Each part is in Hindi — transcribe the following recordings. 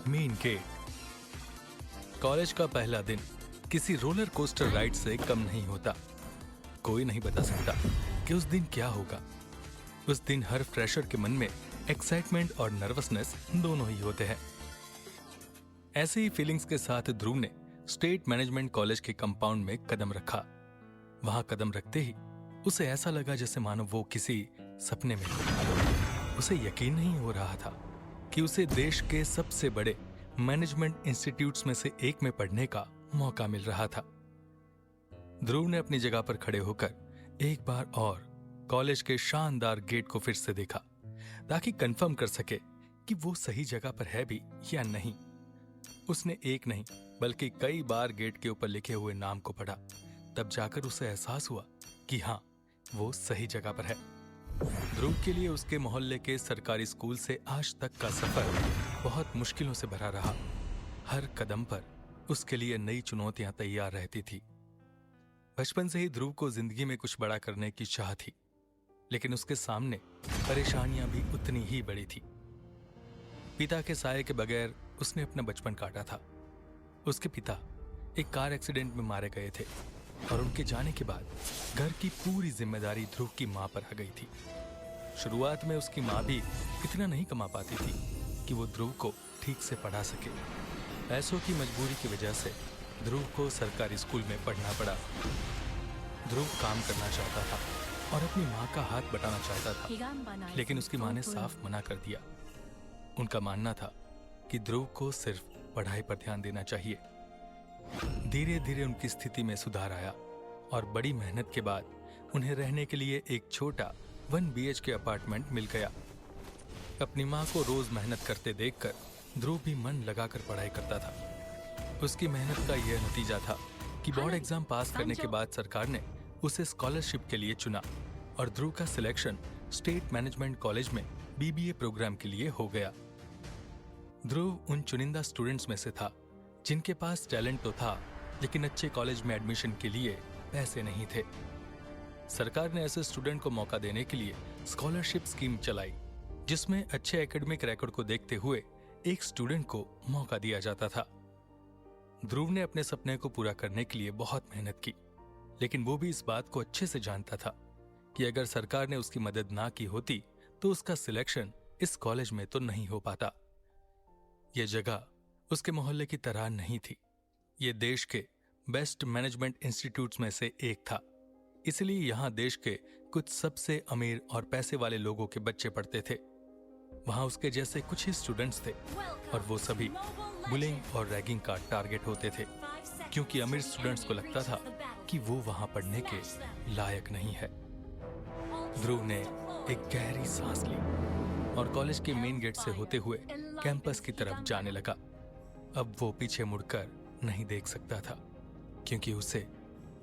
Main gate. कॉलेज का पहला दिन किसी रोलर कोस्टर राइड से कम नहीं होता। कोई नहीं बता सकता कि उस दिन क्या होगा। उस दिन हर फ्रेशर के मन में एक्साइटमेंट और नर्वसनेस दोनों ही होते हैं। ऐसे ही फीलिंग्स के साथ ध्रुव ने स्टेट मैनेजमेंट कॉलेज के कंपाउंड में कदम रखा। वहां कदम रखते ही उसे ऐसा लगा जैसे मानो वो किसी सपने में हो। उसे यकीन नहीं हो रहा था कि उसे देश के सबसे बड़े मैनेजमेंट इंस्टीट्यूट्स में से एक में पढ़ने का मौका मिल रहा था। ध्रुव ने अपनी जगह पर खड़े होकर एक बार और कॉलेज के शानदार गेट को फिर से देखा ताकि कंफर्म कर सके कि वो सही जगह पर है भी या नहीं। उसने एक नहीं बल्कि कई बार गेट के ऊपर लिखे हुए नाम को पढ़ा। तब जाकर उसे एहसास हुआ कि हाँ, वो सही जगह पर है। ध्रुव के लिए उसके मोहल्ले के सरकारी स्कूल से आज तक का सफर बहुत मुश्किलों से भरा रहा। हर कदम पर उसके लिए नई चुनौतियां तैयार रहती थी। बचपन से ही ध्रुव को जिंदगी में कुछ बड़ा करने की चाह थी, लेकिन उसके सामने परेशानियां भी उतनी ही बड़ी थी। पिता के साये के बगैर उसने अपना बचपन काटा था। उसके पिता एक कार एक्सीडेंट में मारे गए थे और उनके जाने के बाद घर की पूरी जिम्मेदारी ध्रुव की मां पर आ गई थी। शुरुआत में उसकी मां भी इतना नहीं कमा पाती थी कि वो ध्रुव को ठीक से पढ़ा सके। पैसों की मजबूरी की वजह से ध्रुव को सरकारी स्कूल में पढ़ना पड़ा। ध्रुव काम करना चाहता था और अपनी मां का हाथ बटाना चाहता था, लेकिन उसकी मां ने साफ मना कर दिया। उनका मानना था कि ध्रुव को सिर्फ पढ़ाई पर ध्यान देना चाहिए। धीरे धीरे उनकी स्थिति में सुधार आया और बड़ी मेहनत के बाद उन्हें रहने के लिए एक छोटा 1 BHK अपार्टमेंट मिल गया। अपनी मां को रोज मेहनत करते देखकर ध्रुव भी मन लगाकर पढ़ाई करता था। उसकी मेहनत का यह नतीजा था कि बोर्ड एग्जाम पास करने के बाद सरकार ने उसे स्कॉलरशिप के लिए चुना और ध्रुव का सिलेक्शन स्टेट मैनेजमेंट कॉलेज में BBA प्रोग्राम के लिए हो गया। ध्रुव उन चुनिंदा स्टूडेंट्स में से था जिनके पास टैलेंट तो था, लेकिन अच्छे कॉलेज में एडमिशन के लिए पैसे नहीं थे। सरकार ने ऐसे स्टूडेंट को मौका देने के लिए स्कॉलरशिप स्कीम चलाई, जिसमें अच्छे एकेडमिक रिकॉर्ड को देखते हुए एक स्टूडेंट को मौका दिया जाता था। ध्रुव ने अपने सपने को पूरा करने के लिए बहुत मेहनत की, लेकिन वो भी इस बात को अच्छे से जानता था कि अगर सरकार ने उसकी मदद ना की होती तो उसका सिलेक्शन इस कॉलेज में तो नहीं हो पाता। यह जगह उसके मोहल्ले की तरह नहीं थी। ये देश के बेस्ट मैनेजमेंट इंस्टीट्यूट्स में से एक था, इसलिए यहां देश के कुछ सबसे अमीर और पैसे वाले लोगों के बच्चे पढ़ते थे। वहां उसके जैसे कुछ ही स्टूडेंट्स थे और वो सभी बुलिंग और रैगिंग का टारगेट होते थे, क्योंकि अमीर स्टूडेंट्स को लगता था कि वो वहां पढ़ने के लायक नहीं है। ध्रुव ने एक गहरी सांस ली और कॉलेज के मेन गेट से होते हुए कैंपस की तरफ जाने लगा। अब वो पीछे मुड़कर नहीं देख सकता था, क्योंकि उसे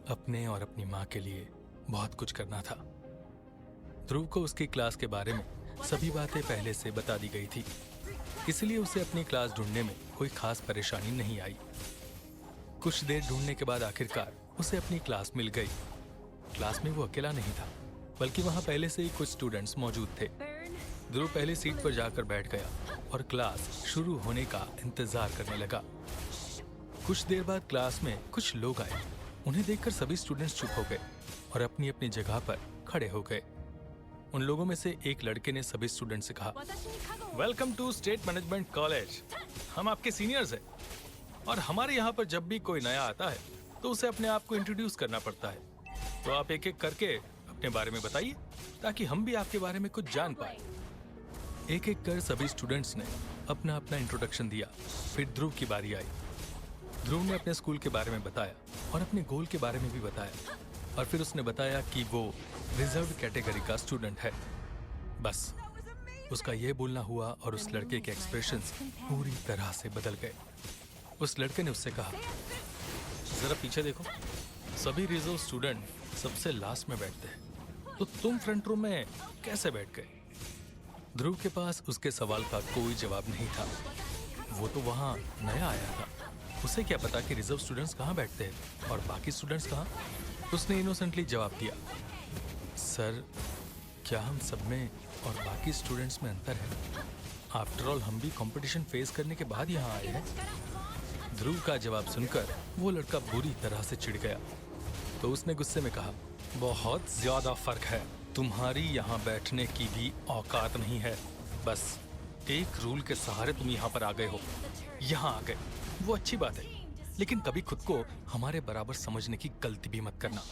अपने और अपनी मां के लिए बहुत कुछ करना था। ध्रुव को उसकी क्लास के बारे में सभी बातें पहले से बता दी गई थी, इसलिए उसे अपनी क्लास ढूंढने में कोई खास परेशानी नहीं आई। कुछ देर ढूंढने के बाद आखिरकार उसे अपनी क्लास मिल गई। क्लास में वो अकेला नहीं था, बल्कि वहां पहले से ही कुछ स्टूडेंट्स मौजूद थे। ध्रुव पहले सीट पर जाकर बैठ गया और क्लास शुरू होने का इंतजार करने लगा। कुछ देर बाद क्लास में कुछ लोग आए। उन्हें देखकर सभी स्टूडेंट्स चुप हो गए और अपनी अपनी जगह पर खड़े हो गए। उन लोगों में से एक लड़के ने सभी स्टूडेंट से कहा, welcome to state management college. हम आपके सीनियर्स हैं और हमारे यहाँ पर जब भी कोई नया आता है तो उसे अपने आप को इंट्रोड्यूस करना पड़ता है। तो आप एक एक करके अपने बारे में बताइए ताकि हम भी आपके बारे में कुछ जान पाए। एक एक कर सभी स्टूडेंट्स ने अपना अपना इंट्रोडक्शन दिया। फिर ध्रुव की बारी आई। ध्रुव ने अपने स्कूल के बारे में बताया और अपने गोल के बारे में भी बताया, और फिर उसने बताया कि वो रिजर्व्ड कैटेगरी का स्टूडेंट है। बस उसका यह बोलना हुआ और उस लड़के के एक्सप्रेशंस पूरी तरह से बदल गए। उस लड़के ने उससे कहा, जरा पीछे देखो, सभी रिजर्व स्टूडेंट सबसे लास्ट में बैठते हैं, तो तुम फ्रंट रो में कैसे बैठ गए? ध्रुव के पास उसके सवाल का कोई जवाब नहीं था। वो तो वहां नया आया था, उसे क्या पता कि रिजर्व स्टूडेंट्स कहाँ बैठते हैं और बाकी स्टूडेंट्स कहाँ। उसने इनोसेंटली जवाब दिया, सर क्या हम सब में और बाकी स्टूडेंट्स में अंतर है? आफ्टर ऑल हम भी कंपटीशन फेस करने के बाद यहाँ आए हैं। ध्रुव का जवाब सुनकर वो लड़का बुरी तरह से चिढ़ गया। तो उसने गुस्से में कहा, बहुत ज्यादा फर्क है, तुम्हारी यहाँ बैठने की भी औकात नहीं है। बस एक रूल के सहारे तुम यहाँ पर आ गए हो। यहाँ आ गए वो अच्छी बात है, लेकिन कभी खुद को हमारे बराबर समझने की गलती भी मत करना।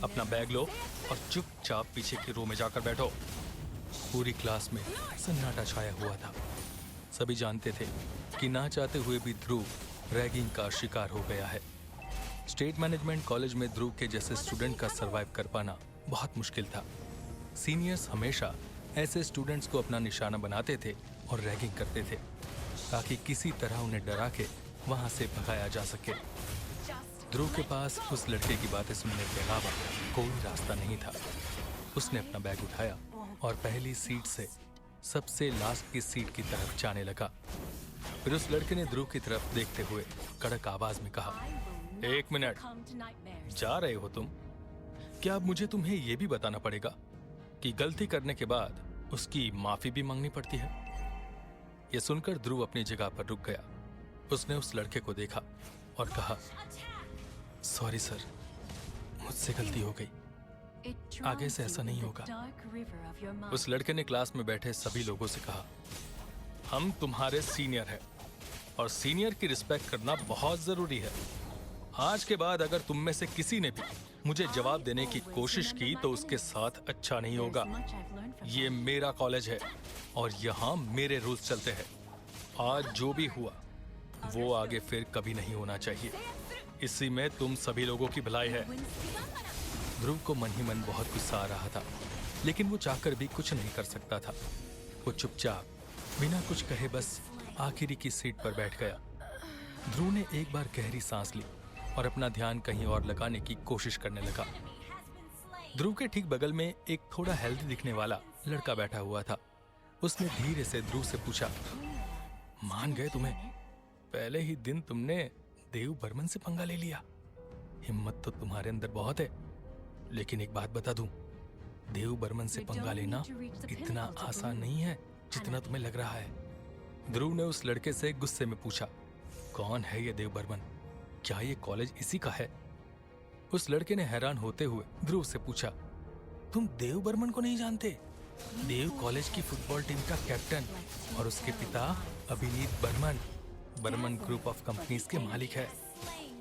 अपना बैग लो और चुपचाप पीछे की रो में जाकर बैठो। पूरी क्लास में सन्नाटा छाया हुआ था। सभी जानते थे कि ना चाहते हुए भी ध्रुव रैगिंग का शिकार हो गया है। स्टेट मैनेजमेंट कॉलेज में ध्रुव के जैसे स्टूडेंट का सरवाइव कर पाना बहुत मुश्किल था। सीनियर्स हमेशा ऐसे स्टूडेंट्स को अपना निशाना बनाते थे और रैगिंग करते थे, ताकि किसी तरह उन्हें डरा के वहां से भगाया जा सके। ध्रुव के पास उस लड़के की बातें सुनने के अलावा कोई रास्ता नहीं था। उसने अपना बैग उठाया और पहली सीट से सबसे लास्ट की सीट की तरफ जाने लगा। फिर उस लड़के ने ध्रुव की तरफ देखते हुए कड़क आवाज में कहा, 1 मिनट, जा रहे हो तुम? क्या अब मुझे तुम्हें यह भी बताना पड़ेगा कि गलती करने के बाद उसकी माफी भी मांगनी पड़ती है? यह सुनकर ध्रुव अपनी जगह पर रुक गया। उसने उस लड़के को देखा और कहा, सॉरी सर, मुझसे गलती हो गई, आगे से ऐसा नहीं होगा। उस लड़के ने क्लास में बैठे सभी लोगों से कहा, हम तुम्हारे सीनियर हैं और सीनियर की रिस्पेक्ट करना बहुत जरूरी है। आज के बाद अगर तुम में से किसी ने भी मुझे जवाब देने की कोशिश की तो उसके साथ अच्छा नहीं होगा। ये मेरा कॉलेज है और यहाँ मेरे रूल्स चलते हैं। आज जो भी हुआ वो आगे फिर कभी नहीं होना चाहिए। इसी में तुम सभी लोगों की भलाई है। ध्रुव को मन ही मन बहुत गुस्सा आ रहा था, लेकिन वो चाहकर भी कुछ नहीं कर सकता था। वो चुपचाप बिना कुछ कहे बस आखिरी की सीट पर बैठ गया। ध्रुव ने एक बार गहरी सांस ली और अपना ध्यान कहीं और लगाने की कोशिश करने लगा। ध्रुव के ठीक बगल में एक थोड़ा हेल्दी दिखने वाला लड़का बैठा हुआ था। उसने धीरे से ध्रुव से पूछा, मान गए तुम्हें? पहले ही दिन तुमने देव बर्मन से पंगा ले लिया। हिम्मत तो तुम्हारे अंदर बहुत है, लेकिन एक बात बता दूं, देव बर्मन से पंगा लेना इतना आसान नहीं है जितना तुम्हें लग रहा है। ध्रुव ने उस लड़के से गुस्से में पूछा, कौन है ये देव बर्मन? क्या ये कॉलेज इसी का है? उस लड़के ने हैरान होते हुए ध्रुव से पूछा, तुम देव बर्मन को नहीं जानते? देव कॉलेज की फुटबॉल टीम का कैप्टन और उसके पिता Abhineet Barman Barman group of companies के मालिक है।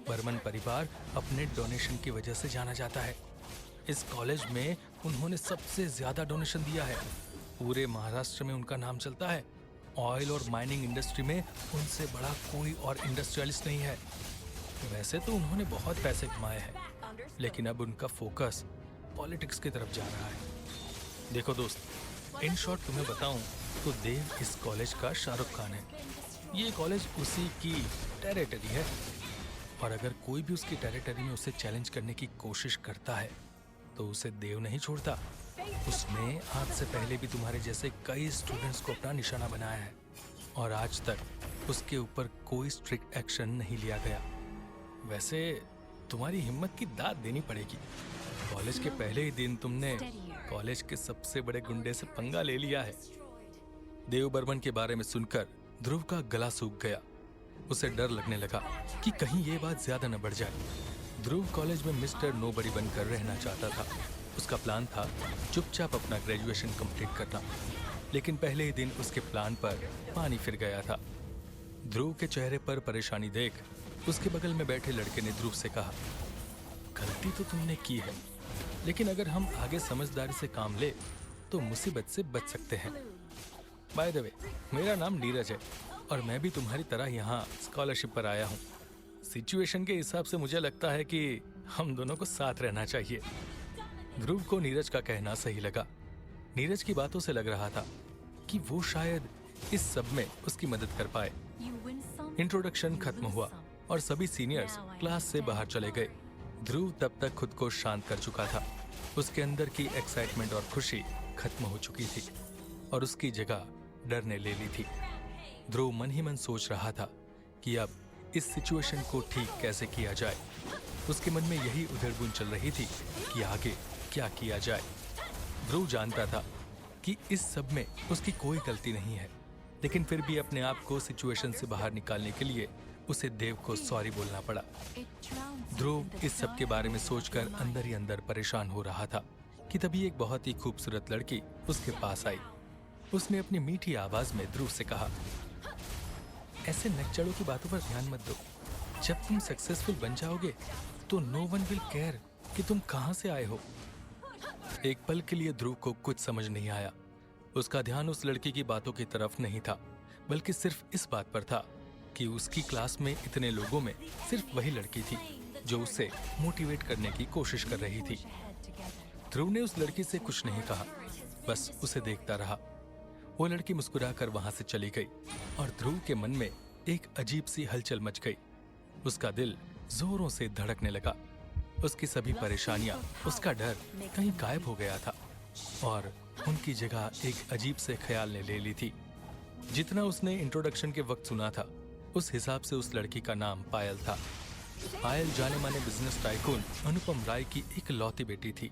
बर्मन परिवार अपने डोनेशन की वजह से जाना जाता है। इस कॉलेज में उन्होंने सबसे ज्यादा डोनेशन दिया है। पूरे महाराष्ट्र में उनका नाम चलता है। ऑयल और माइनिंग इंडस्ट्री में उनसे बड़ा कोई और इंडस्ट्रियलिस्ट नहीं है। वैसे तो उन्होंने बहुत पैसे कमाए हैं, लेकिन अब उनका फोकस पॉलिटिक्स की तरफ जा रहा है। देखो दोस्त, इन शॉर्ट तुम्हें बताऊं तो देव इस कॉलेज का शाहरुख खान है। ये कॉलेज उसी की टेरिटरी है और अगर कोई भी उसकी टेरिटरी में उसे चैलेंज करने की कोशिश करता है तो उसे देव नहीं छोड़ता। उसने आज से पहले भी तुम्हारे जैसे कई स्टूडेंट्स को अपना निशाना बनाया है और आज तक उसके ऊपर कोई स्ट्रिक्ट एक्शन नहीं लिया गया। वैसे तुम्हारी हिम्मत की दाद देनी पड़ेगी। कॉलेज के पहले ही दिन तुमने कॉलेज के सबसे बड़े गुंडे से पंगा ले लिया है। देव बर्मन के बारे में सुनकर ध्रुव का गला सूख गया। उसे डर लगने लगा कि कहीं ये बात ज्यादा न बढ़ जाए। ध्रुव कॉलेज में मिस्टर नोबडी बनकर रहना चाहता था। उसका प्लान था चुपचाप अपना ग्रेजुएशन कंप्लीट करना, लेकिन पहले ही दिन उसके प्लान पर पानी फिर गया था। ध्रुव के चेहरे पर परेशानी देख उसके बगल में बैठे लड़के ने ध्रुव से कहा, गलती तो तुमने की है, लेकिन अगर हम आगे समझदारी से काम ले तो मुसीबत से बच सकते हैं। बाय द वे, मेरा नाम नीरज है और मैं भी तुम्हारी तरह यहाँ स्कॉलरशिप पर आया हूँ। सिचुएशन के हिसाब से मुझे लगता है कि हम दोनों को साथ रहना चाहिए। ध्रुव को नीरज का कहना सही लगा। नीरज की बातों से लग रहा था कि वो शायद इस सब में उसकी मदद कर पाए। इंट्रोडक्शन खत्म हुआ और सभी सीनियर्स क्लास से बाहर चले गए। ध्रुव तब तक खुद को शांत कर चुका था। उसके अंदर की एक्साइटमेंट और खुशी खत्म हो चुकी थी और उसकी जगह डर ने ले ली थी। ध्रुव मन ही मन सोच रहा था कि अब इस सिचुएशन को ठीक कैसे किया जाए। उसके मन में यही उधेड़-बुन चल रही थी कि आगे क्या किया जाए। ध्रुव जानता था कि इस सब में उसकी कोई गलती नहीं है, लेकिन फिर भी अपने आप को सिचुएशन से बाहर निकालने के लिए उसे देव को सॉरी बोलना पड़ा। ध्रुव इस सब के बारे में सोचकर अंदर ही अंदर परेशान हो रहा था कि तभी एक बहुत ही खूबसूरत लड़की उसके पास आई। उसने अपनी मीठी आवाज में ध्रुव से कहा, ऐसे नकचड़ों की बातों पर ध्यान मत दो। जब तुम सक्सेसफुल बन जाओगे तो नो वन विल केयर कि तुम कहां से आए हो। एक पल के लिए ध्रुव को कुछ समझ नहीं आया। उसका ध्यान उस लड़की की बातों की तरफ नहीं था, बल्कि सिर्फ इस बात पर था कि उसकी क्लास में इतने लोगों में सिर्फ वही लड़की थी जो उसे मोटिवेट करने की कोशिश कर रही थी। ध्रुव ने उस लड़की से कुछ नहीं कहा, बस उसे देखता रहा। वो लड़की मुस्कुराकर वहां से चली गई और ध्रुव के मन में एक अजीब सी हलचल मच गई। उसका दिल जोरों से धड़कने लगा। उसकी सभी परेशानियां, उसका डर कहीं गायब हो गया था और उनकी जगह एक अजीब से ख्याल ने ले ली थी। जितना उसने इंट्रोडक्शन के वक्त सुना था, उस हिसाब से उस लड़की का नाम पायल था। पायल जाने माने बिजनेस टाइकून अनुपम राय की एक लौती बेटी थी।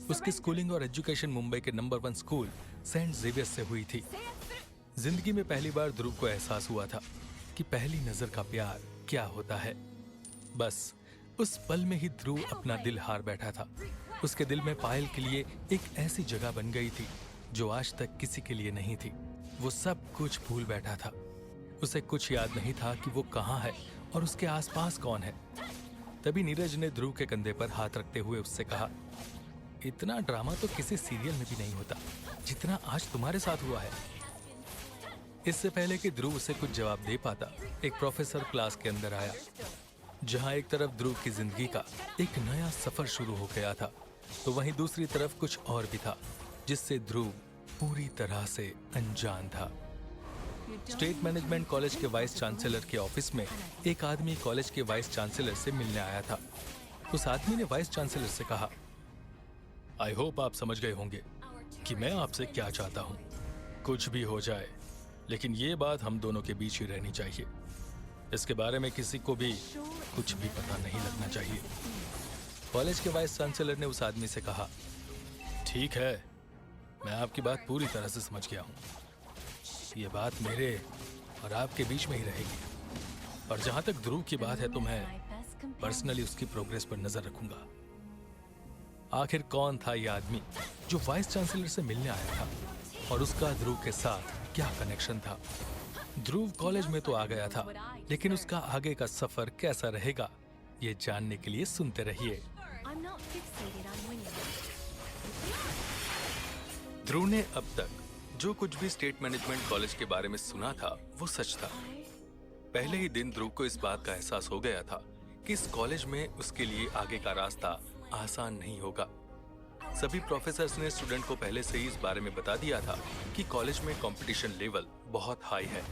उसकी स्कूलिंग और एजुकेशन मुंबई के नंबर 1 स्कूल सेंट जेवियर्स से हुई थी। जिंदगी में पहली बार ध्रुव को एहसास हुआ था कि पहली नजर का प्यार क्या होता है। बस उस पल में ही ध्रुव अपना दिल हार बैठा था। उसके दिल में पायल के लिए एक ऐसी जगह बन गई थी जो आज तक किसी के लिए नहीं थी। वो सब कुछ भूल बैठा था। उसे कुछ याद नहीं था कि वो कहाँ है और उसके आसपास कौन है। तभी नीरज ने ध्रुव के कंधे पर हाथ रखते हुए उससे कहा, इतना ड्रामा तो किसी सीरियल में भी नहीं होता जितना आज तुम्हारे साथ हुआ है। इससे पहले कि ध्रुव उसे कुछ जवाब दे पाता, एक प्रोफेसर क्लास के अंदर आया। जहां एक तरफ ध्रुव की जिंदगी का एक नया सफर शुरू हो गया था, तो वहीं दूसरी तरफ कुछ और भी था जिससे ध्रुव पूरी तरह से अनजान था। स्टेट मैनेजमेंट कॉलेज के वाइस चांसलर के ऑफिस में एक आदमी कॉलेज के वाइस चांसलर से मिलने आया था। उस आदमी ने वाइस चांसलर से कहा, आई होप आप समझ गए होंगे कि मैं आपसे क्या चाहता हूँ। कुछ भी हो जाए, लेकिन ये बात हम दोनों के बीच ही रहनी चाहिए। इसके बारे में किसी को भी कुछ भी पता नहीं लगना चाहिए। कॉलेज के वाइस चांसलर ने उस आदमी से कहा, ठीक है, मैं आपकी बात पूरी तरह से समझ गया हूँ। ये बात मेरे और आपके बीच में ही रहेगी। और जहां तक ध्रुव की बात है तो मैं पर्सनली उसकी प्रोग्रेस पर नजर रखूंगा। आखिर कौन था ये आदमी जो वाइस चांसलर से मिलने आया था और उसका ध्रुव के साथ क्या कनेक्शन था? ध्रुव कॉलेज में तो आ गया था, लेकिन उसका आगे का सफर कैसा रहेगा, ये जानने के लिए सुनते रहिए। ध्रुव ने अब तक जो कुछ भी स्टेट मैनेजमेंट कॉलेज के बारे में सुना था वो सच था। पहले ही दिन ध्रुव को इस बात का एहसास हो गया था कि इस कॉलेज में उसके लिए आगे का रास्ता आसान नहीं होगा। सभी प्रोफेसर्स ने स्टूडेंट को पहले से ही इस बारे में बता दिया था कि कॉलेज में कंपटीशन लेवल बहुत हाई है।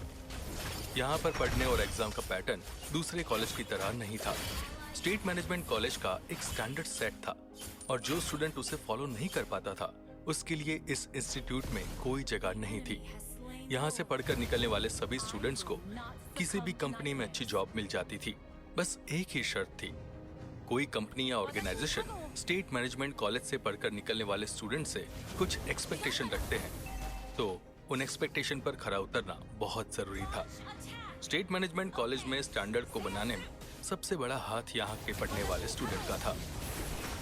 यहाँ पर पढ़ने और एग्जाम का पैटर्न दूसरे कॉलेज की तरह नहीं था। स्टेट मैनेजमेंट कॉलेज का एक स्टैंडर्ड सेट था और जो स्टूडेंट उसे फॉलो नहीं कर पाता था उसके लिए इस इंस्टीट्यूट में कोई जगह नहीं थी। यहाँ से पढ़कर निकलने वाले सभी स्टूडेंट्स को किसी भी कंपनी में अच्छी जॉब मिल जाती थी। बस एक ही शर्त थी, कोई कंपनी या ऑर्गेनाइजेशन स्टेट मैनेजमेंट कॉलेज से पढ़कर निकलने वाले स्टूडेंट से कुछ एक्सपेक्टेशन रखते हैं तो उन एक्सपेक्टेशन पर खरा उतरना बहुत जरूरी था। स्टेट मैनेजमेंट कॉलेज में स्टैंडर्ड को बनाने में सबसे बड़ा हाथ यहाँ के पढ़ने वाले स्टूडेंट का था।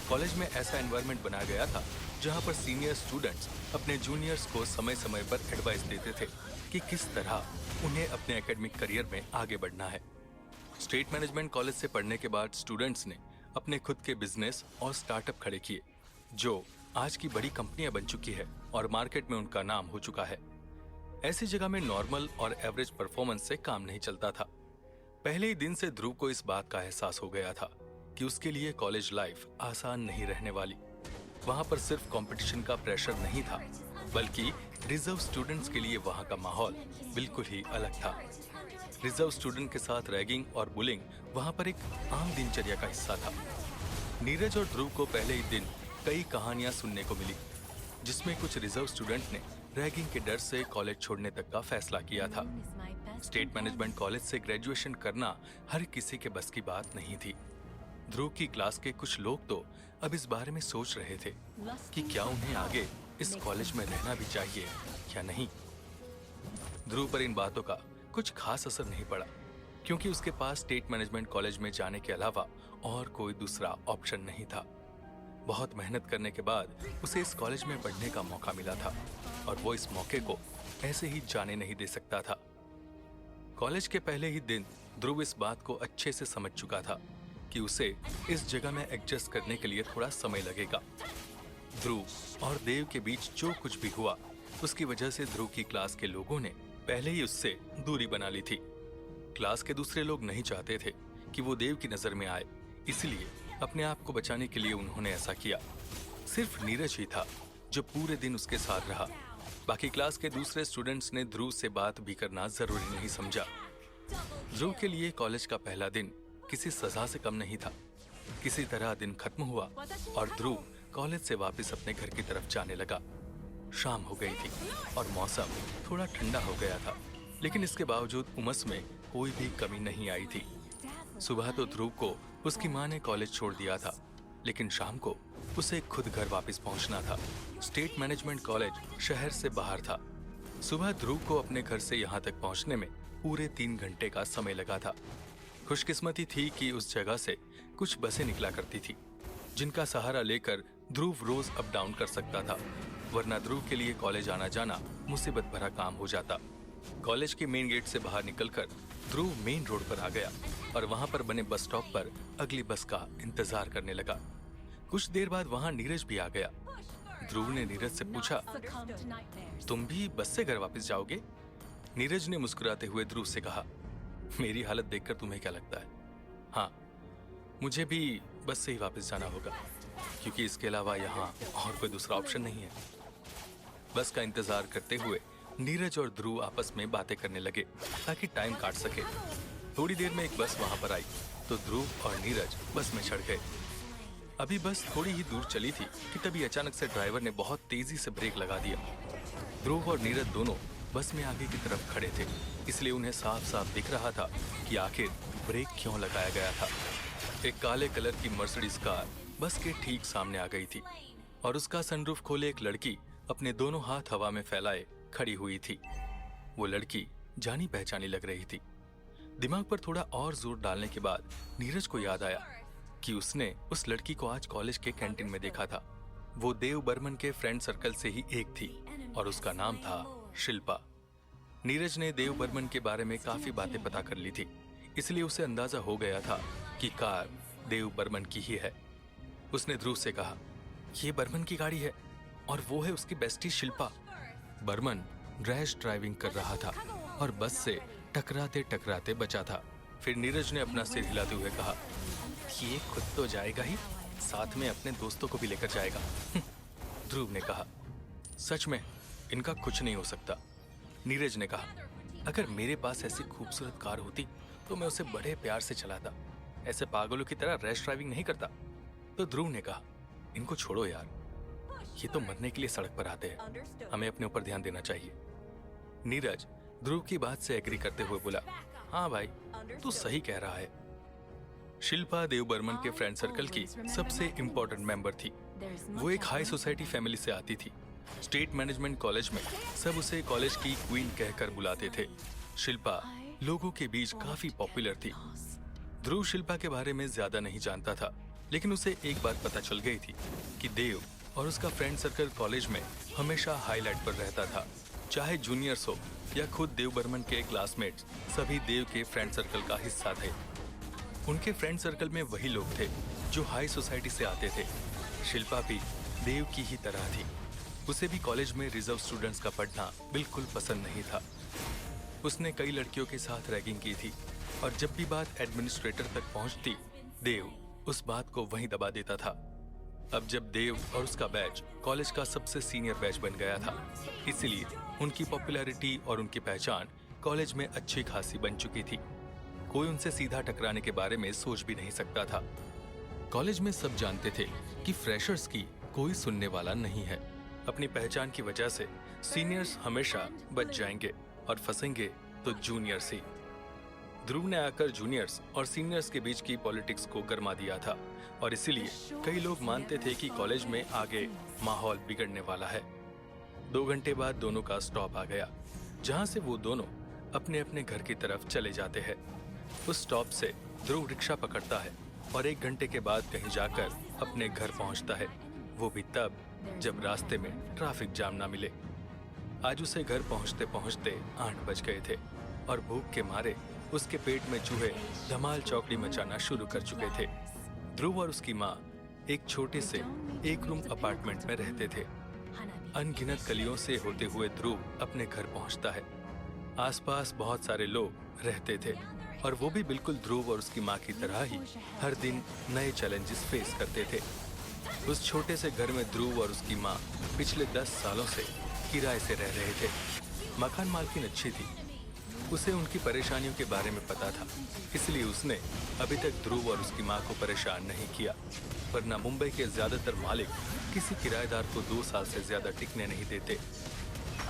कॉलेज में ऐसा एनवायरनमेंट बनाया गया था जहाँ पर सीनियर स्टूडेंट्स अपने जूनियर्स को समय समय पर एडवाइस देते थे कि किस तरह उन्हें अपने एकेडमिक करियर में आगे बढ़ना है। स्टेट मैनेजमेंट कॉलेज से पढ़ने के बाद स्टूडेंट्स ने अपने खुद के बिजनेस और स्टार्टअप खड़े किए जो आज की बड़ी कंपनियां बन चुकी है और मार्केट में उनका नाम हो चुका है। ऐसी जगह में नॉर्मल और एवरेज परफॉर्मेंस से काम नहीं चलता था। पहले ही दिन से ध्रुव को इस बात का एहसास हो गया था कि उसके लिए कॉलेज लाइफ आसान नहीं रहने वाली। वहां पर सिर्फ कंपटीशन का प्रेशर नहीं था, बल्कि रिजर्व स्टूडेंट्स के लिए वहां का माहौल बिल्कुल ही अलग था। रिजर्व स्टूडेंट के साथ रैगिंग और बुलिंग वहां पर एक आम दिनचर्या का हिस्सा था। नीरज और ध्रुव को पहले ही दिन कई कहानियां सुनने को मिली जिसमें कुछ रिजर्व स्टूडेंट ने रैगिंग के डर से कॉलेज छोड़ने तक का फैसला किया था। स्टेट मैनेजमेंट कॉलेज से ग्रेजुएशन करना हर किसी के बस की बात नहीं थी। ध्रुव की क्लास के कुछ लोग तो अब इस बारे में सोच रहे थे कि क्या उन्हें आगे इस कॉलेज में रहना भी चाहिए या नहीं। ध्रुव पर इन बातों का कुछ खास असर नहीं पड़ा, क्योंकि उसके पास स्टेट मैनेजमेंट कॉलेज में जाने के अलावा और कोई दूसरा ऑप्शन नहीं था। बहुत मेहनत करने के बाद उसे इस कॉलेज में पढ़ने का मौका मिला था और वो इस मौके को ऐसे ही जाने नहीं दे सकता था। कॉलेज के पहले ही दिन ध्रुव इस बात को अच्छे से समझ चुका था कि उसे इस जगह में एडजस्ट करने के लिए थोड़ा समय लगेगा। ध्रुव और देव के बीच जो कुछ भी हुआ, उसकी वजह से ध्रुव की क्लास के लोगों ने पहले ही उससे दूरी बना ली थी। क्लास के दूसरे लोग नहीं चाहते थे कि वो देव की नजर में आए, इसलिए अपने आप को बचाने के लिए उन्होंने ऐसा किया। सिर्फ नीरज ही था जो पूरे दिन उसके साथ रहा। बाकी क्लास के दूसरे स्टूडेंट्स ने ध्रुव से बात भी करना जरूरी नहीं समझा। ध्रुव के लिए कॉलेज का पहला दिन किसी सजा से कम नहीं था। किसी तरह दिन खत्म हुआ और ध्रुव कॉलेज से वापस अपने घर की तरफ जाने लगा। शाम हो गई थी और मौसम थोड़ा ठंडा हो गया था, लेकिन इसके बावजूद उमस में कोई भी कमी नहीं आई थी। सुबह तो ध्रुव को उसकी माँ ने कॉलेज छोड़ दिया था, लेकिन शाम को उसे खुद घर वापस पहुंचना था। स्टेट मैनेजमेंट कॉलेज शहर से बाहर था। सुबह ध्रुव को अपने घर से यहाँ तक पहुंचने में पूरे 3 घंटे का समय लगा था। खुशकिस्मती थी कि उस जगह से कुछ बसें निकला करती थी, जिनका सहारा लेकर ध्रुव रोज अप डाउन कर सकता था, वरना ध्रुव के लिए कॉलेज आना जाना मुसीबत भरा काम हो जाता। कॉलेज के मेन गेट से बाहर निकलकर ध्रुव मेन रोड पर आ गया और वहां पर बने बस स्टॉप पर अगली बस का इंतजार करने लगा। कुछ देर बाद वहां नीरज भी आ गया। ध्रुव ने नीरज से पूछा, तुम भी बस से घर वापस जाओगे? नीरज ने मुस्कुराते हुए ध्रुव से कहा, मेरी हालत देखकर तुम्हें क्या लगता है? हाँ, मुझे भी बस से ही वापस जाना होगा, क्योंकि इसके अलावा यहाँ और कोई दूसरा ऑप्शन नहीं है। बस का इंतजार करते हुए नीरज और ध्रुव आपस में बातें करने लगे ताकि टाइम काट सके। थोड़ी देर में एक बस वहां पर आई तो ध्रुव और नीरज बस में चढ़ गए। अभी बस थोड़ी ही दूर चली थी कि तभी अचानक से ड्राइवर ने बहुत तेजी से ब्रेक लगा दिया। ध्रुव और नीरज दोनों बस में आगे की तरफ खड़े थे, इसलिए उन्हें साफ साफ दिख रहा था कि आखिर ब्रेक क्यों लगाया गया था। एक काले कलर की मर्सिडीज कार बस के ठीक सामने आ गई थी और उसका सनरूफ खोले एक लड़की अपने दोनों हाथ हवा में फैलाए खड़ी हुई थी। वो लड़की जानी पहचानी लग रही थी। दिमाग पर थोड़ा और जोर डालने के बाद नीरज को याद आया कि उसने उस लड़की को आज कॉलेज के कैंटीन में देखा था। वो देव बर्मन के फ्रेंड सर्कल से ही एक थी और उसका नाम था शिल्पा। नीरज ने देव बर्मन के बारे में काफी बातें पता कर ली थी, इसलिए उसे अंदाजा हो गया था कि कार देव बर्मन की ही है। उसने ध्रुव से कहा, ये बर्मन की गाड़ी है और वो है उसकी bestie Shilpa. Barman rash driving कर रहा था और बस से टकराते टकराते बचा था। फिर नीरज ने अपना सिर हिलाते हुए कहा, ये खुद तो जाएगा ही, साथ में अपने दोस्तों को भी लेकर जाएगा। ध्रुव ने कहा, सच में इनका कुछ नहीं हो सकता। नीरज ने कहा, अगर मेरे पास ऐसी खूबसूरत कार होती तो मैं उसे बड़े प्यार से चलाता, ऐसे पागलों की तरह रैश ड्राइविंग नहीं करता। तो ध्रुव ने कहा, इनको छोड़ो यार, ये तो मरने के लिए सड़क पर आते हैं, हमें अपने ऊपर ध्यान देना चाहिए। नीरज ध्रुव की बात से एग्री करते हुए बोला, हाँ भाई, तू सही कह रहा है। शिल्पा देव बर्मन के फ्रेंड सर्कल की सबसे इम्पोर्टेंट मेंबर थी। वो एक हाई सोसाइटी फैमिली से आती थी। स्टेट मैनेजमेंट कॉलेज में सब उसे कॉलेज की क्वीन कहकर बुलाते थे। शिल्पा लोगों के बीच काफी पॉपुलर थी। ध्रुव शिल्पा के बारे में ज्यादा नहीं जानता था, लेकिन उसे एक बात पता चल गई थी कि देव और उसका फ्रेंड सर्कल कॉलेज में हमेशा हाईलाइट पर रहता था। चाहे जूनियर्स हो या खुद देव बर्मन के क्लासमेट्स, सभी देव के फ्रेंड सर्कल का हिस्सा थे। उनके फ्रेंड सर्कल में वही लोग थे जो हाई सोसाइटी से आते थे। शिल्पा भी देव की ही तरह थी। उसे भी कॉलेज में रिजर्व स्टूडेंट्स का पढ़ना बिल्कुल पसंद नहीं था। उसने कई लड़कियों के साथ रैगिंग की थी और जब भी बात एडमिनिस्ट्रेटर तक पहुंचती, देव उस बात को वहीं दबा देता था। अब जब देव और उसका बैच कॉलेज का सबसे सीनियर बैच बन गया था, इसलिए उनकी पॉपुलैरिटी और उनकी पहचान कॉलेज में अच्छी खासी बन चुकी थी। कोई उनसे सीधा टकराने के बारे में सोच भी नहीं सकता था। कॉलेज में सब जानते थे कि फ्रेशर्स की कोई सुनने वाला नहीं है। अपनी पहचान की वजह से सीनियर्स हमेशा बच जाएंगे और फंसेंगे तो जूनियर्स ही। ध्रुव ने आकर जूनियर्स और सीनियर्स के बीच की पॉलिटिक्स को गरमा दिया था और इसीलिए कई लोग मानते थे कि कॉलेज में आगे माहौल बिगड़ने वाला है। 2 घंटे बाद दोनों का स्टॉप आ गया। जहां से वो दोनों अपने अपने घर की तरफ चले जाते हैं। उस स्टॉप से ध्रुव रिक्शा पकड़ता है और 1 घंटे के बाद कहीं जाकर अपने घर पहुंचता है, वो भी तब जब रास्ते में ट्रैफिक जाम ना मिले। आज उसे घर पहुंचते पहुंचते 8 बज गए थे और भूख के मारे उसके पेट में चूहे धमाल चौकड़ी मचाना शुरू कर चुके थे। ध्रुव और उसकी माँ एक छोटे से 1 रूम अपार्टमेंट में रहते थे। अनगिनत गलियों से होते हुए ध्रुव अपने घर पहुंचता है। आसपास बहुत सारे लोग रहते थे और वो भी बिल्कुल ध्रुव और उसकी माँ की तरह ही हर दिन नए चैलेंजेस फेस करते थे। उस छोटे से घर में ध्रुव और उसकी माँ पिछले 10 सालों से किराए से रह रहे थे। मकान मालकिन अच्छी थी, उसे उनकी परेशानियों के बारे में पता था, इसलिए उसने अभी तक ध्रुव और उसकी माँ को परेशान नहीं किया। वरना मुंबई के ज्यादातर मालिक किसी किराएदार को 2 साल से ज्यादा टिकने नहीं देते।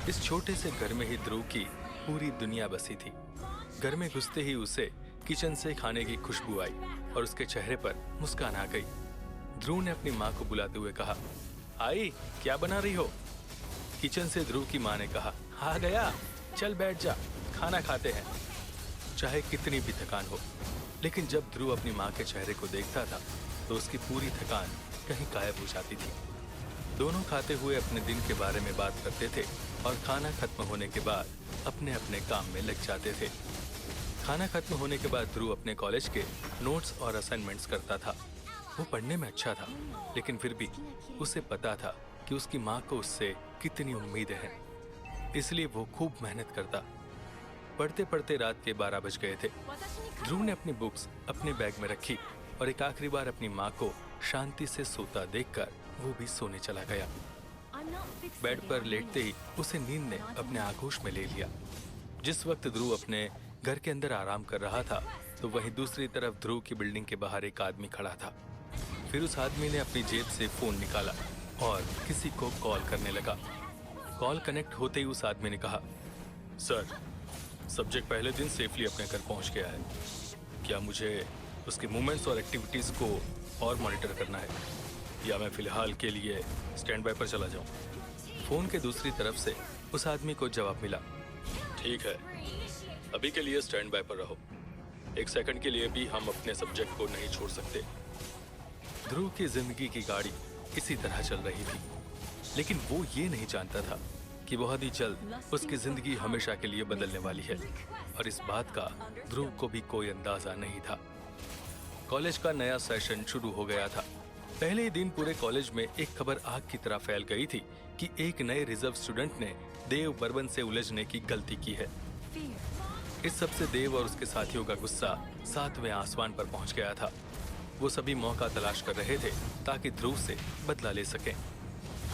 इस छोटे से घर में ही ध्रुव की पूरी दुनिया बसी थी। घर में घुसते ही उसे किचन से खाने की खुशबू आई और उसके चेहरे पर मुस्कान आ गई। ध्रुव ने अपनी माँ को बुलाते हुए कहा, आई क्या बना रही हो? किचन से ध्रुव की माँ ने कहा, आ गया, चल बैठ जा, खाना खाते हैं। चाहे कितनी भी थकान हो, लेकिन जब ध्रुव अपनी माँ के चेहरे को देखता था तो उसकी पूरी थकान कहीं गायब हो जाती थी। दोनों खाते हुए अपने दिन के बारे में बात करते थे और खाना खत्म होने के बाद अपने अपने काम में लग जाते थे। खाना खत्म होने के बाद ध्रुव अपने कॉलेज के नोट्स और असाइनमेंट्स करता था। वो पढ़ने में अच्छा था, लेकिन फिर भी उसे पता था कि उसकी माँ को उससे कितनी उम्मीदें हैं, इसलिए वो खूब मेहनत करता। पढ़ते पढ़ते रात के 12 बज गए थे। ध्रुव ने अपनी बुक्स अपने बैग में रखी और एक आखिरी बार अपनी माँ को शांति से सोता देखकर वो भी सोने चला गया। बेड पर लेटते ही उसे नींद ने अपने आगोश में ले लिया। जिस वक्त ध्रुव अपने घर के अंदर आराम कर रहा था, तो वहीं दूसरी तरफ ध्रुव की बिल्डिंग के बाहर एक आदमी खड़ा था। फिर उस आदमी ने अपनी जेब से फोन निकाला और किसी को कॉल करने लगा। कॉल कनेक्ट होते ही उस आदमी ने कहा, सर, सब्जेक्ट पहले दिन सेफली अपने घर पहुंच गया है। क्या मुझे उसके मूवमेंट्स और एक्टिविटीज को और मॉनिटर करना है, या मैं फिलहाल के लिए स्टैंड बाय पर चला जाऊं? फोन के दूसरी तरफ से उस आदमी को जवाब मिला, ठीक है, अभी के लिए स्टैंड बाय पर रहो। 1 सेकंड के लिए भी हम अपने सब्जेक्ट को नहीं छोड़ सकते। ध्रुव की जिंदगी की गाड़ी इसी तरह चल रही थी, लेकिन वो ये नहीं जानता था कि बहुत ही जल्द उसकी जिंदगी हमेशा के लिए बदलने वाली है, और इस बात का ध्रुव को भी कोई अंदाजा नहीं था। कॉलेज का नया सेशन शुरू हो गया था। पहले ही दिन पूरे कॉलेज में एक खबर आग की तरह फैल गई थी कि एक नए रिजर्व स्टूडेंट ने देव बर्बन से उलझने की गलती की है। इस सबसे देव और उसके साथियों का गुस्सा 7वें आसमान पर पहुंच गया था। वो सभी मौका तलाश कर रहे थे ताकि ध्रुव से बदला ले सकें।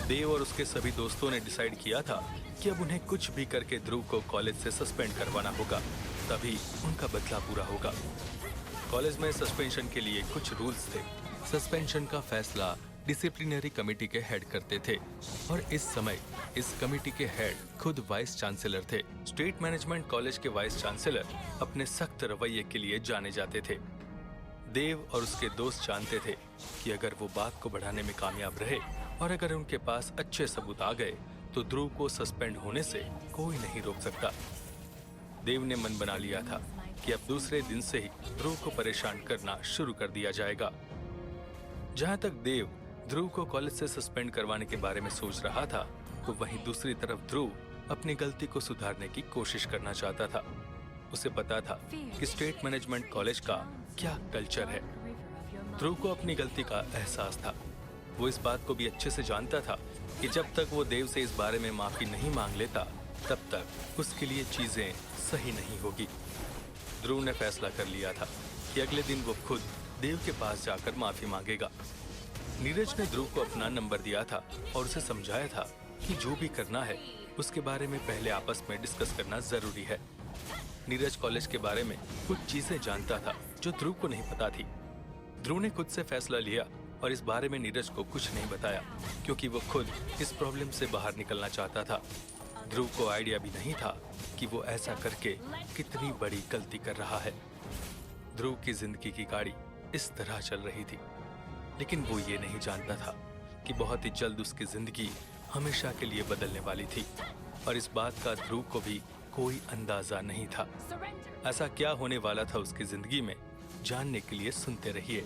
देव और उसके सभी दोस्तों ने डिसाइड किया था कि अब उन्हें कुछ भी करके ध्रुव को कॉलेज से सस्पेंड करवाना होगा, तभी उनका बदला पूरा होगा। कॉलेज में सस्पेंशन के लिए कुछ रूल्स थे। सस्पेंशन का फैसला डिसिप्लिनरी कमेटी के हेड करते थे, और इस समय इस कमेटी के हेड खुद वाइस चांसलर थे। स्टेट मैनेजमेंट कॉलेज के वाइस चांसलर अपने सख्त रवैये के लिए जाने जाते थे। देव और उसके दोस्त जानते थे कि अगर वो बात को बढ़ाने में कामयाब रहे और अगर उनके पास अच्छे सबूत आ गए तो ध्रुव को सस्पेंड होने से कोई नहीं रोक सकता। देव ने मन बना लिया था कि अब दूसरे दिन से ही ध्रुव को परेशान करना शुरू कर दिया जाएगा। जहां तक देव ध्रुव को कॉलेज से सस्पेंड करवाने के बारे में सोच रहा था, तो वहीं दूसरी तरफ ध्रुव अपनी गलती को सुधारने की कोशिश करना चाहता था। उसे पता था कि स्टेट मैनेजमेंट कॉलेज का क्या कल्चर है। ध्रुव को अपनी गलती का एहसास था। वो इस बात को भी अच्छे से जानता था कि जब तक वो देव से इस बारे में माफी नहीं मांग लेता, तब तक उसके लिए चीजें सही नहीं होगी। ध्रुव ने फैसला कर लिया था कि अगले दिन वो खुद देव के पास जाकर माफी मांगेगा। नीरज ने ध्रुव को अपना नंबर दिया था और उसे समझाया था कि जो भी करना है उसके बारे में पहले आपस में डिस्कस करना जरूरी है। नीरज कॉलेज के बारे में कुछ चीजें जानता था जो ध्रुव को नहीं पता थी। ध्रुव ने खुद से फैसला लिया और इस बारे में नीरज को कुछ नहीं बताया, क्योंकि वो खुद इस प्रॉब्लम से बाहर निकलना चाहता था। ध्रुव को आइडिया भी नहीं था कि वो ऐसा करके कितनी बड़ी गलती कर रहा है। ध्रुव की जिंदगी की गाड़ी इस तरह चल रही थी, लेकिन वो ये नहीं जानता था कि बहुत ही जल्द उसकी जिंदगी हमेशा के लिए बदलने वाली थी, और इस बात का ध्रुव को भी कोई अंदाजा नहीं था। ऐसा क्या होने वाला था उसकी जिंदगी में, जानने के लिए सुनते रहिए।